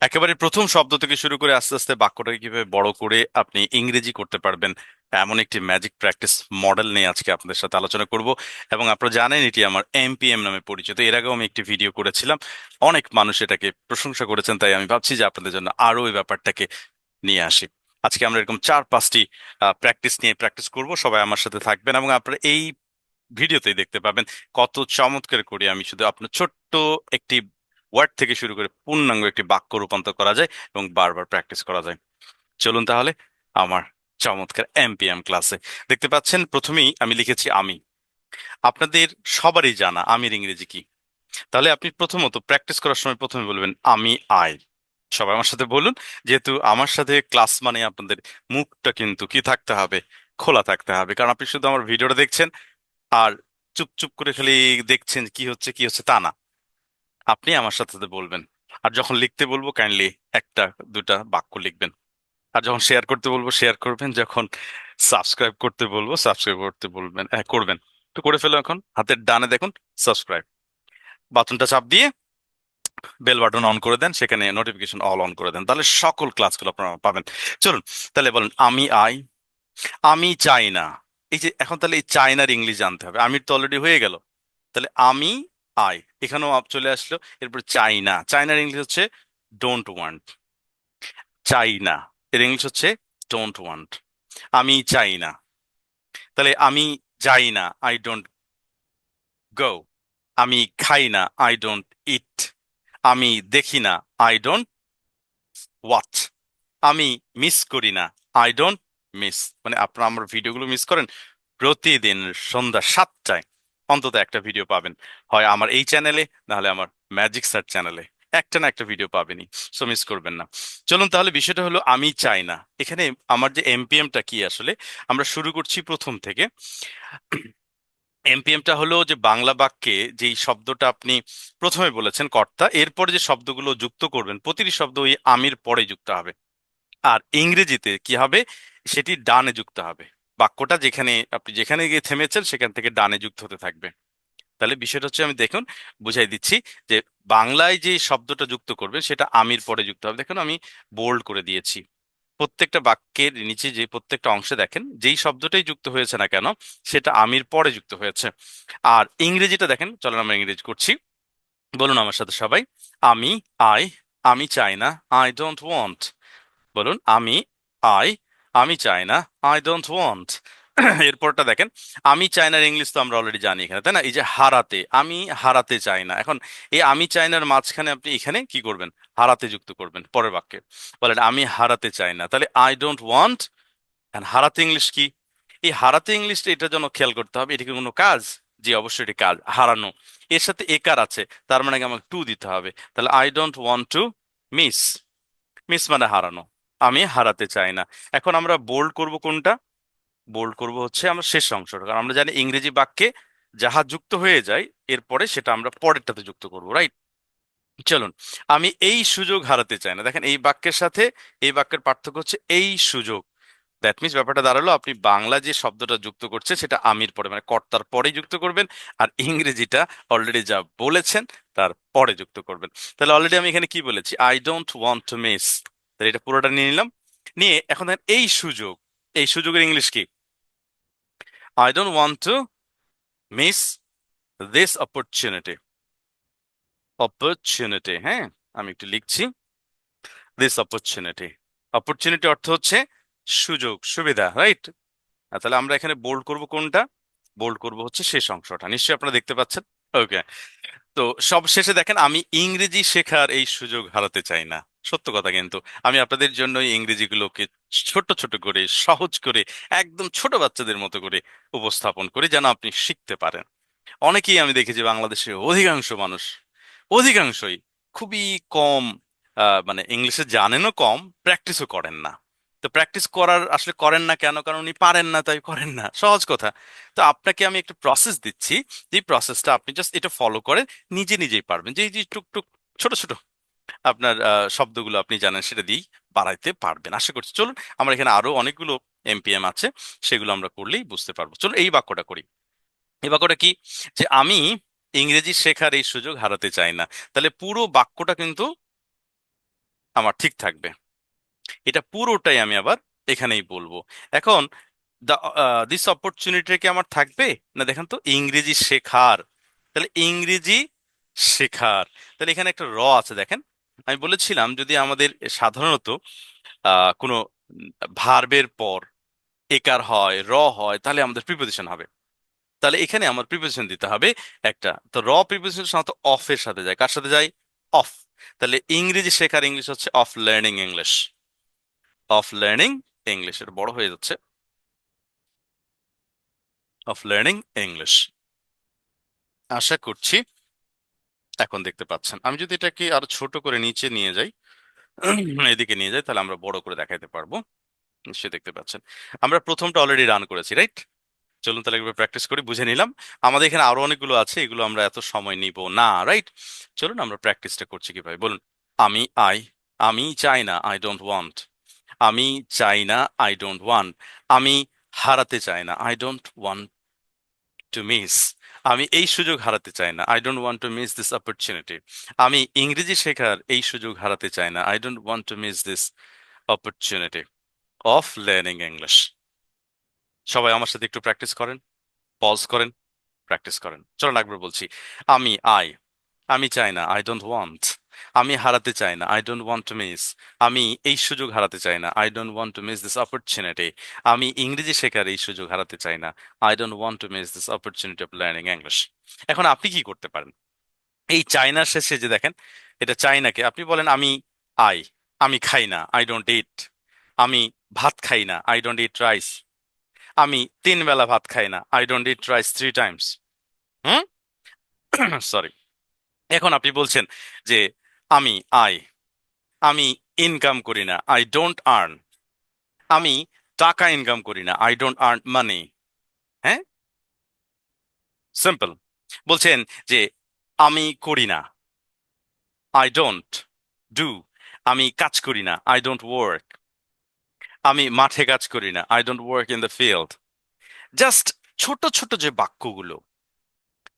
একেবারে প্রথম শব্দ থেকে শুরু করে আস্তে আস্তে বাক্যটাকে কিভাবে বড় করে আপনি ইংরেজি করতে পারবেন, এমন একটি ম্যাজিক প্র্যাকটিস মডেল নিয়ে আজকে আপনাদের সাথে আলোচনা করব। এবং আপনারা জানেন এটি আমার এমপিএম নামে পরিচিত। এর আগেও আমি একটি ভিডিও করেছিলাম, অনেক মানুষ এটাকে প্রশংসা করেছেন, তাই আমি ভাবছি যে আপনাদের জন্য আরো এই ব্যাপারটাকে নিয়ে আসি। আজকে আমরা এরকম 4-5টি প্র্যাকটিস নিয়ে প্র্যাকটিস করব, সবাই আমার সাথে থাকবেন এবং আপনারা এই ভিডিওতেই দেখতে পাবেন কত চমৎকার করে আমি শুধু আপনার ছোট্ট একটি ওয়ার্ড থেকে শুরু করে পূর্ণাঙ্গ একটি বাক্য রূপান্তর করা যায় এবং বারবার প্র্যাকটিস করা যায়। চলুন তাহলে আমার চমৎকার এমপিএম ক্লাসে। দেখতে পাচ্ছেন প্রথমেই আমি লিখেছি আমি। আপনাদের সবারই জানা আমির ইংরেজি কি। তাহলে আপনি প্রথমত প্র্যাকটিস করার সময় প্রথমে বলবেন আমি আই। সবাই আমার সাথে বলুন, যেহেতু আমার সাথে ক্লাস মানে আপনাদের মুখটা কিন্তু কি থাকতে হবে, খোলা থাকতে হবে, কারণ আপনি শুধু আমার ভিডিওটা দেখছেন আর চুপ চুপ করে খালি দেখছেন কি হচ্ছে কি হচ্ছে তা না। আপনি আমার সাথে সাথে বলবেন। আর যখন লিখতে বলবো কাইন্ডলি একটা দুটা বাক্য লিখবেন। আর যখন শেয়ার করতে বলবো শেয়ার করবেন। যখন সাবস্ক্রাইব করতে বলবো সাবস্ক্রাইব করতে বলবেন, হ্যাঁ করবেন। তো করে ফেলো, এখন হাতের ডানে দেখুন সাবস্ক্রাইব বাটনটা চাপ দিয়ে বেল বাটন অন করে দেন, সেখানে নোটিফিকেশন অল অন করে দেন, তাহলে সকল ক্লাসগুলো আপনারা পাবেন। চলুন তাহলে বলেন আমি আই। আমি চাই না। এই যে এখন তাহলে এই চাইনার ইংলিশ জানতে হবে, আমির তো অলরেডি হয়ে গেল। তাহলে আমি আই, এখানেও চলে আসলো। এরপর চাইনা, চাইনার ইংলিশ হচ্ছে ডোন্ট ওয়ান্ট। চাইনা এর ইংলিশ হচ্ছে ডোন্ট ওয়ান্ট। আমি চাই না। তাহলে আমি যাই না, আই ডোন্ট গো। আমি খাই না, আই ডোন্ট ইট। আমি দেখি না, আই ডোন্ট ওয়াচ। আমি মিস করি না, আই ডোন্ট মিস। মানে আপনারা আমার ভিডিওগুলো মিস করেন, প্রতিদিন সন্ধ্যা 7টায় অন্তত একটা ভিডিও পাবেন, হয় আমার এই চ্যানেলে, নাহলে আমার ম্যাজিক স্যার চ্যানেলে। একটা না একটা ভিডিও পাবেনই, সো মিস করবেন না। চলুন তাহলে বিষয়টা হলো আমি চাই না। এখানে আমার যে এমপিএমটা কি আসলে, আমরা শুরু করছি প্রথম থেকে। এমপিএমটা হলো যে বাংলা বাক্যে যেই শব্দটা আপনি প্রথমে বলেছেন কর্তা, এরপরে যে শব্দগুলো যুক্ত করবেন প্রতিটি শব্দ ওই আমির পরে যুক্ত হবে। আর ইংরেজিতে কি হবে, সেটি ডানে যুক্ত হবে। বাক্যটা যেখানে আপনি যেখানে গিয়ে থেমেছেন সেখান থেকে ডানে যুক্ত হতে থাকবে। তাহলে বিষয়টা হচ্ছে, আমি দেখুন বুঝাই দিচ্ছি, যে বাংলায় যে শব্দটা যুক্ত করবে সেটা আমির পরে যুক্ত হবে। দেখুন আমি বোল্ড করে দিয়েছি। প্রত্যেকটা বাক্যের নিচে যে প্রত্যেকটা অংশে দেখেন যেই শব্দটাই যুক্ত হয়েছে না কেন সেটা আমির পরে যুক্ত হয়েছে। আর ইংরেজিটা দেখেন, চলেন আমরা ইংরেজি করছি। বলুন আমার সাথে সবাই, আমি আই। আমি চাই না, আই ডোন্ট ওয়ান্ট। বলুন আমি আই। আমি চাই না, আই ডোন্ট ওয়ান্ট। এরপরটা দেখেন, আমি চাইনার ইংলিশ তো আমরা অলরেডি জানি এখানে, তাই না? এই যে হারাতে, আমি হারাতে চাই না। এখন এই আমি চাইনার মাঝখানে আপনি এখানে কি করবেন, হারাতে যুক্ত করবেন পরের বাক্যে। বলেন আমি হারাতে চাই না, তাহলে আই ডোন্ট ওয়ান্ট। হারাতে ইংলিশ কি? এই হারাতে ইংলিশটা এটার জন্য খেয়াল করতে হবে, এটা কি কোনো কাজ? জি অবশ্যই এটি কাজ, হারানো। এর সাথে একার আছে, তার মানে কি আমাকে টু দিতে হবে। তাহলে I don't want to miss. Miss মানে হারানো। আমি হারাতে চাই না। এখন আমরা বোল্ড করব কোনটা? বোল্ড করব হচ্ছে আমরা শেষ অংশটা, কারণ আমরা জানি ইংরেজি বাক্যে যাহা যুক্ত হয়ে যায় এরপরে সেটা আমরা পরেরটাতে যুক্ত করব, রাইট? চলুন, আমি এই সুযোগ হারাতে চাই না। দেখেন এই বাক্যের সাথে এই বাক্যের পার্থক্য হচ্ছে এই সুযোগ। দ্যাট মিনস ব্যাপারটা দাঁড়ালো, আপনি বাংলা যে শব্দটা যুক্ত করছে সেটা আমির পরে মানে কর্তার পরেই যুক্ত করবেন। আর ইংরেজিটা অলরেডি যা বলেছেন তার পরে যুক্ত করবেন। তাহলে অলরেডি আমি এখানে কি বলেছি, I don't want to miss. তাহলে এটা পুরোটা নিয়ে নিলাম। নিয়ে এখন দেখেন এই সুযোগ, এই সুযোগের ইংলিশ কি? I don't want to miss this opportunity. Opportunity, হ্যাঁ আমি একটু লিখছি। This opportunity. অপরচুনিটি অর্থ হচ্ছে সুযোগ সুবিধা, রাইট? তাহলে আমরা এখানে বোল্ড করব কোনটা? বোল্ড করব হচ্ছে শেষ অংশটা, নিশ্চয়ই আপনারা দেখতে পাচ্ছেন। ওকে। তো সব শেষে দেখেন, আমি ইংরেজি শেখার এই সুযোগ হারাতে চাই না। সত্য কথা কিন্তু, আমি আপনাদের জন্য এই ইংরেজিগুলোকে ছোট ছোট করে সহজ করে একদম ছোট বাচ্চাদের মতো করে উপস্থাপন করি যেন আপনি শিখতে পারেন। অনেকেই আমি দেখেছি বাংলাদেশে অধিকাংশ মানুষ, অধিকাংশই খুবই কম, মানে ইংলিশে জানেনও কম, প্র্যাকটিসও করেন না। তো প্র্যাকটিস করার আসলে করেন না কেন? কারণ উনি পারেন না তাই করেন না, সহজ কথা। তো আপনাকে আমি একটা প্রসেস দিচ্ছি, যে প্রসেসটা আপনি জাস্ট এটা ফলো করেন, নিজে নিজেই পারবেন। যে এই যে টুকটুক ছোট ছোট আপনার শব্দগুলো আপনি জানেন সেটা দিয়েই বাড়াইতে পারবেন আশা করছি। চলুন আমার এখানে আরো অনেকগুলো এমপিএম আছে, সেগুলো আমরা করলেই বুঝতে পারবো। চলুন এই বাক্যটা করি। এই বাক্যটা কি? যে আমি ইংরেজি শেখার এই সুযোগ হারাতে চাই না। তাহলে পুরো বাক্যটা কিন্তু আমার ঠিক থাকবে। এটা পুরোটাই আমি আবার এখানেই বলবো। এখন দিস অপরচুনিটি কি আমার থাকবে, না দেখেন তো, ইংরেজি শেখার। তাহলে ইংরেজি শেখার, তাহলে এখানে একটা আছে দেখেন। আমি বলেছিলাম যদি আমাদের সাধারণত কোনো ভার্বের পর একার হয়, হয়, তাহলে আমাদের প্রিপোজিশন হবে। তাহলে এখানে আমার প্রিপোজিশন দিতে হবে একটা। তো প্রিপোজিশন সাধারণত অফ এর সাথে যায়, কার সাথে যায়? অফ। তাহলে ইংরেজি শেখার ইংলিশ হচ্ছে of learning English. Of learning English, এটা বড় হয়ে যাচ্ছে। Of learning English. আশা করছি এখন দেখতে পাচ্ছেন। আমি যদি এটাকে আরো ছোট করে নিচে নিয়ে যাই, এদিকে নিয়ে যাই, তাহলে আমরা বড় করে দেখাইতে পারবো। নিশ্চয়ই দেখতে পাচ্ছেন। আমরা প্রথমটা অলরেডি রান করেছি, রাইট? চলুন তাহলে একবার প্র্যাকটিস করি, বুঝে নিলাম। আমাদের এখানে আরো অনেকগুলো আছে, এগুলো আমরা এত সময় নিব না, রাইট? চলুন আমরা প্র্যাকটিসটা করছি কিভাবে, বলুন। আমি আই, আমি চাই না, আই ডোন্ট ওয়ান্ট। আমি চাই না, আই ডোন্ট ওয়ান্ট। আমি হারাতে চাই না, I don't want to miss. আমি এই সুযোগ হারাতে চাই না, I don't want to miss this opportunity. আমি ইংরেজি শেখার এই সুযোগ হারাতে চাই না, I don't want to miss this opportunity of learning English. সবাই আমার সাথে একটু প্র্যাকটিস করেন, পজ করেন, প্র্যাকটিস করেন। চলো একবার বলছি। আমি আমি চাই না, আই ডোন্ট ওয়ান্ট। আমি হারাতে চাই না, I don't want to miss. আমি এই সুযোগ হারাতে চাই না, I don't want to miss this opportunity. আমি ইংরেজি শেখার এই সুযোগ হারাতে চাই না, I don't want to miss this opportunity of learning English. এখন আপনি কি করতে পারেন? এই চাইনার শেষে যে দেখেন, এটা চাইনাকে আপনি বলেন আমি আই, আমি খাই না, আই ডোন্ট ইট। আমি ভাত খাই না, আই ডোন্ট ইট রাইস। আমি 3 বেলা ভাত খাই না, I don't eat rice 3 Times. Hmm, sorry. এখন আপনি বলছেন যে আমি আই, আমি ইনকাম করি না, আই ডোন্ট আর্ন। আমি টাকা ইনকাম করি না, আই ডোন্ট আর্ন মানি। হ্যাঁ, সিম্পল। বলছেন যে আমি করি না, আই ডোন্ট ডু। আমি কাজ করি না, আই ডোন্ট ওয়ার্ক। আমি মাঠে কাজ করি না, I don't work in the field. Just ছোট ছোট যে বাক্যগুলো,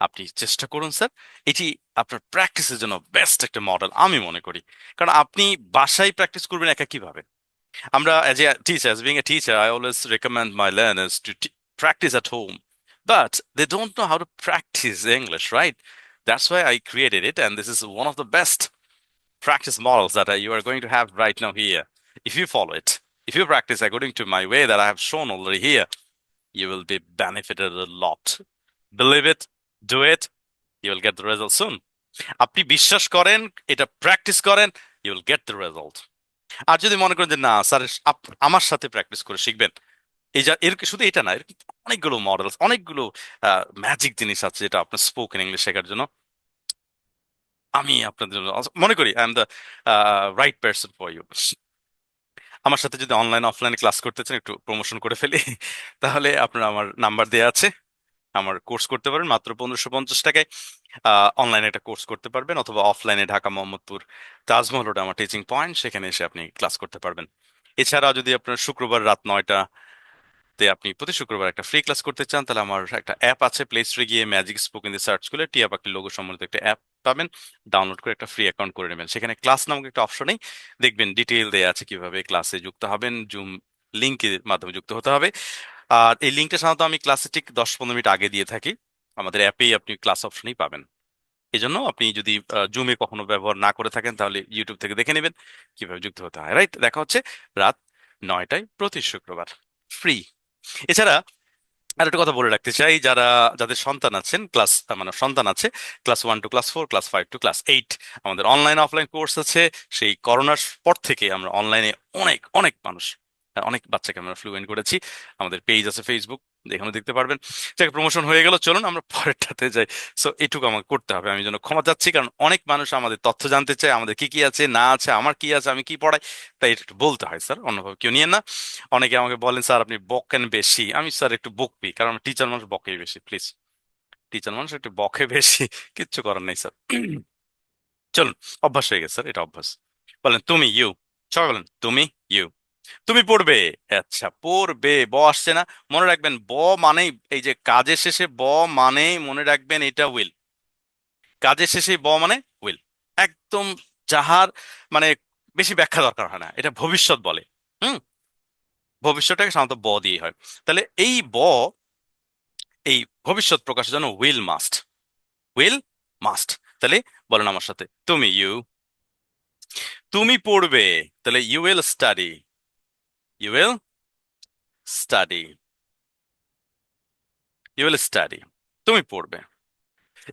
আপনি চেষ্টা করুন স্যার। এটি আপনার প্র্যাকটিসের জন্য বেস্ট একটা মডেল আমি মনে করি। কারণ আপনি বাসায় প্র্যাকটিস করবেন একা কিভাবে? আমরা as a teacher, as being a teacher, I always recommend my learners to practice at home. But they don't know how to practice English, right? That's why I created it, and this is one of the best practice models that you are going to have right now here. If you follow it, if you practice according to my way that I have shown already here, you will be benefited a lot. Believe it, do it, you will get the result soon. আপনি বিশ্বাস করেন, এটা practice করেন, you will get the result. আর যদি মনে করেন যে না স্যার, আমার সাথে প্র্যাকটিস করে শিখবেন, এই যা এর শুধু এটা না, এর কিন্তু অনেকগুলো মডেলস, অনেকগুলো ম্যাজিক জিনিস আছে যেটা আপনার স্পোকেন ইংলিশ শেখার জন্য আমি আপনাদের জন্য মনে করি I am the right person for you. আমার সাথে যদি অনলাইন অফলাইনে ক্লাস করতে চান, একটু প্রমোশন করে ফেলি, তাহলে আপনার আমার নাম্বার দেওয়া আছে। আমার কোর্স করতে পারেন মাত্র 1550 টাকায়। অনলাইনে একটা কোর্স করতে পারবেন, অথবা অফলাইনে ঢাকা মোহাম্মদপুর তাজমহল রোড আমার টিচিং পয়েন্ট, সেখানে এসে আপনি ক্লাস করতে পারবেন। এছাড়া যদি আপনার শুক্রবার রাত 9টা তে আপনি প্রতি শুক্রবার একটা ফ্রি ক্লাস করতে চান, তাহলে আমার একটা অ্যাপ আছে, প্লে স্টোরে গিয়ে ম্যাজিক স্পোকেন দিয়ে সার্চ করলে টিয়া পাখির লোগো সম্বলিত একটা অ্যাপ পাবেন। ডাউনলোড করে একটা ফ্রি অ্যাকাউন্ট করে নেবেন। সেখানে ক্লাস নামক একটা অপশনেই দেখবেন ডিটেইল দেয়া আছে কিভাবে ক্লাসে যুক্ত হবেন। জুম লিঙ্কের মাধ্যমে যুক্ত হতে হবে। আর এই লিঙ্কটা সাধারণত আমি ক্লাসে ঠিক 10-15 মিনিট আগে দিয়ে থাকি। আমাদের অ্যাপেই আপনি ক্লাস অপশনেই পাবেন। এই জন্য আপনি যদি জুমে কখনো ব্যবহার না করে থাকেন, তাহলে ইউটিউব থেকে দেখে নেবেন কিভাবে যুক্ত হতে হয়, রাইট? দেখা হচ্ছে রাত 9টায় প্রতি শুক্রবার, ফ্রি। এছাড়া আর একটা কথা বলে রাখতে চাই, যাদের সন্তান আছেন ক্লাস, মানে সন্তান আছে class 1 to class 4, class 5 to class 8, আমাদের অনলাইন অফলাইন কোর্স আছে। সেই করোনার পর থেকে আমরা অনলাইনে অনেক অনেক মানুষ, অনেক বাচ্চাকে আমরা ফ্লুয়েন্ট করেছি। আমাদের পেজ আছে ফেসবুক, এখানে দেখতে পারবেন। যাকে প্রমোশন হয়ে গেল, চলুন আমরা পরেরটাতে যাই। সো এটুকু আমাকে করতে হবে, আমি যেন ক্ষমা চাচ্ছি, কারণ অনেক মানুষ আমাদের তথ্য জানতে চায়, আমাদের কি কি আছে না আছে, আমার কি আছে, আমি কি পড়াই। তাই এটা একটু বলতে হয় স্যার, অন্যভাবে কেউ নিয়েন না। অনেকে আমাকে বলেন স্যার আপনি বকেন বেশি, আমি স্যার একটু বকবি, কারণ টিচার মানুষ বকেই বেশি, প্লিজ। টিচার মানুষ একটু বকে বেশি, কিচ্ছু করার নেই স্যার। চলুন, অভ্যাস হয়ে গেছে স্যার, এটা অভ্যাস। বলেন তুমি, ইউ। সবাই বলেন তুমি, ইউ। তুমি পড়বে। আচ্ছা, পড়বে, আসছে না? মনে রাখবেন মানেই, এই যে কাজের শেষে মানেই মনে রাখবেন এটা উইল। কাজের শেষে মানে উইল, একদম। যাহার মানে বেশি ব্যাখ্যা দরকার হয় না, এটা ভবিষ্যৎ বলে। হুম। ভবিষ্যৎটাকে সাধারণত ব দিয়ে হয়। তাহলে এই ব, এই ভবিষ্যৎ প্রকাশের জন্য উইল মাস্ট, উইল মাস্ট। তাহলে বলেন আমার সাথে, তুমি, ইউ, তুমি পড়বে। তাহলে you will study, you will study, you will study, তুমি পড়বে।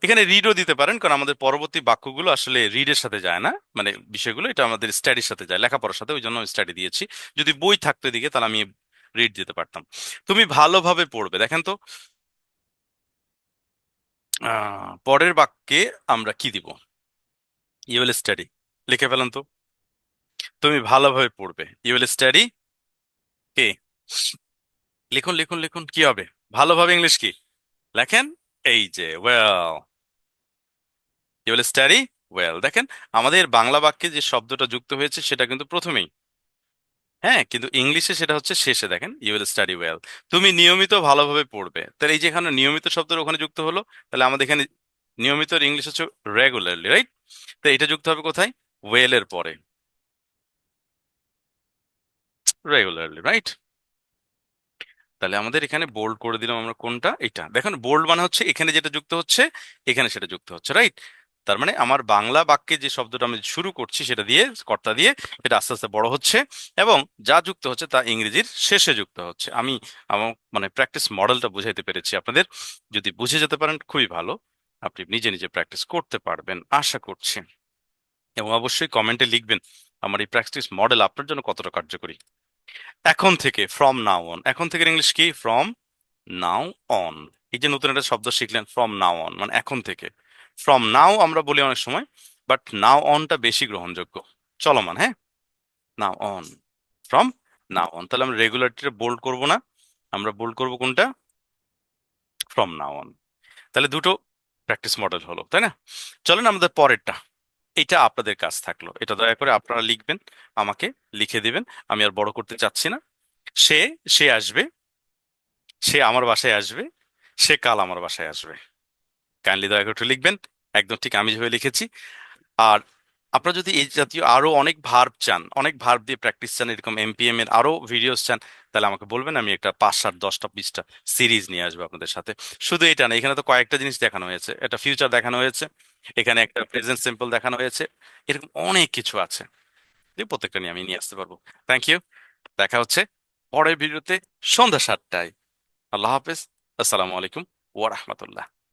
এখানে রিডও দিতে পারেন, কারণ আমাদের পরবর্তী বাক্যগুলো আসলে রিডের সাথে যায় না, মানে বিষয়গুলো এটা আমাদের স্টাডির সাথে যায়, লেখাপড়ার সাথে, ওই জন্য স্টাডি দিয়েছি। যদি বই থাকতো এদিকে তাহলে আমি রিড দিতে পারতাম। তুমি ভালোভাবে পড়বে, দেখেন তো পরের বাক্যে আমরা কি দিব? ইউ উইল স্টাডি, লিখে ফেলেন তো। তুমি ভালোভাবে পড়বে, ইউ উইল স্টাডি কে, লিখুন লিখুন লিখুন, কি হবে ভালোভাবে ইংলিশ কি লেখেন? এই যে well, you will study well. দেখেন আমাদের বাংলা বাক্যে যে শব্দটা যুক্ত হয়েছে সেটা কিন্তু প্রথমেই, হ্যাঁ, কিন্তু ইংলিশে সেটা হচ্ছে শেষে। দেখেন ইউ উইল স্টাডি ওয়েল, তুমি নিয়মিত ভালোভাবে পড়বে। তাহলে এই যে এখানে নিয়মিত শব্দের ওখানে যুক্ত হলো, তাহলে আমাদের এখানে নিয়মিত ইংলিশ হচ্ছে রেগুলারলি, রাইট? তো এটা যুক্ত হবে কোথায়? ওয়েল এর পরে, রেগুলারলি, রাইট? তাহলে আমাদের এখানে বোল্ড করে দিলাম আমরা কোনটা, এটা দেখেন, বোল্ড মানে হচ্ছে এখানে যেটা যুক্ত হচ্ছে এখানে সেটা যুক্ত হচ্ছে, রাইট? তার মানে আমার বাংলা বাক্যে যে শব্দটা আমি শুরু করছি সেটা দিয়ে, কর্তা দিয়ে, সেটা আস্তে আস্তে বড় হচ্ছে, এবং যা যুক্ত হচ্ছে তা ইংরেজির শেষে যুক্ত হচ্ছে। আমি আমার মানে প্র্যাকটিস মডেলটা বুঝাইতে পেরেছি আপনাদের। যদি বুঝে যেতে পারেন খুবই ভালো, আপনি নিজে নিজে প্র্যাকটিস করতে পারবেন আশা করছি। এবং অবশ্যই কমেন্টে লিখবেন আমার এই প্র্যাকটিস মডেল আপনার জন্য কতটা কার্যকরী। এখন থেকে, ফ্রম নাও অন, এখন থেকে ইংলিশ কি? From now on. এই যে নতুন একটা শব্দ শিখলেন, ফ্রম নাও অন মানে এখন থেকে। ফ্রম নাও আমরা বলি অনেক সময়, বাট নাও অনটা বেশি গ্রহণযোগ্য, চলমান, হ্যাঁ। নাও অন, ফ্রম নাও অন। তাহলে আমরা রেগুলারটা বোল্ড করব না, আমরা বোল্ড করব কোনটা? From now on. তাহলে দুটো প্র্যাকটিস মডেল হলো, তাই না? চলেন আমাদের পরেরটা, এটা আপনাদের কাজ থাকলো, এটা দয়া করে আপনারা লিখবেন, আমাকে লিখে দিবেন। আমি আর বড় করতে চাচ্ছি না। সে, সে আসবে, সে আমার বাসায় আসবে, সে কাল আমার বাসায় আসবে। কাইন্ডলি দয়া করে একটু লিখবেন, একদম ঠিক আমি যেভাবে লিখেছি। আর আপনারা যদি এই জাতীয় আরো অনেক ভার্ব চান, অনেক ভার্ব দিয়ে প্র্যাকটিস চান, এরকম এমপিএম এর আরো ভিডিওস চান, তাহলে আমাকে বলবেন, আমি একটা 5, 7, 10টা 20টা সিরিজ নিয়ে আসবো আপনাদের সাথে। শুধু এটা না, এখানে তো কয়েকটা জিনিস দেখানো হয়েছে, একটা ফিউচার দেখানো হয়েছে, এখানে একটা প্রেজেন্ট সিম্পল দেখানো হয়েছে, এরকম অনেক কিছু আছে, যে প্রত্যেকটা নিয়ে আমি নিয়ে আসতে পারবো। Thank you. দেখা হচ্ছে পরের ভিডিওতে সন্ধ্যা 7টায়। আল্লাহ হাফেজ। আসসালামু আলাইকুম ওয়া রাহমাতুল্লাহ।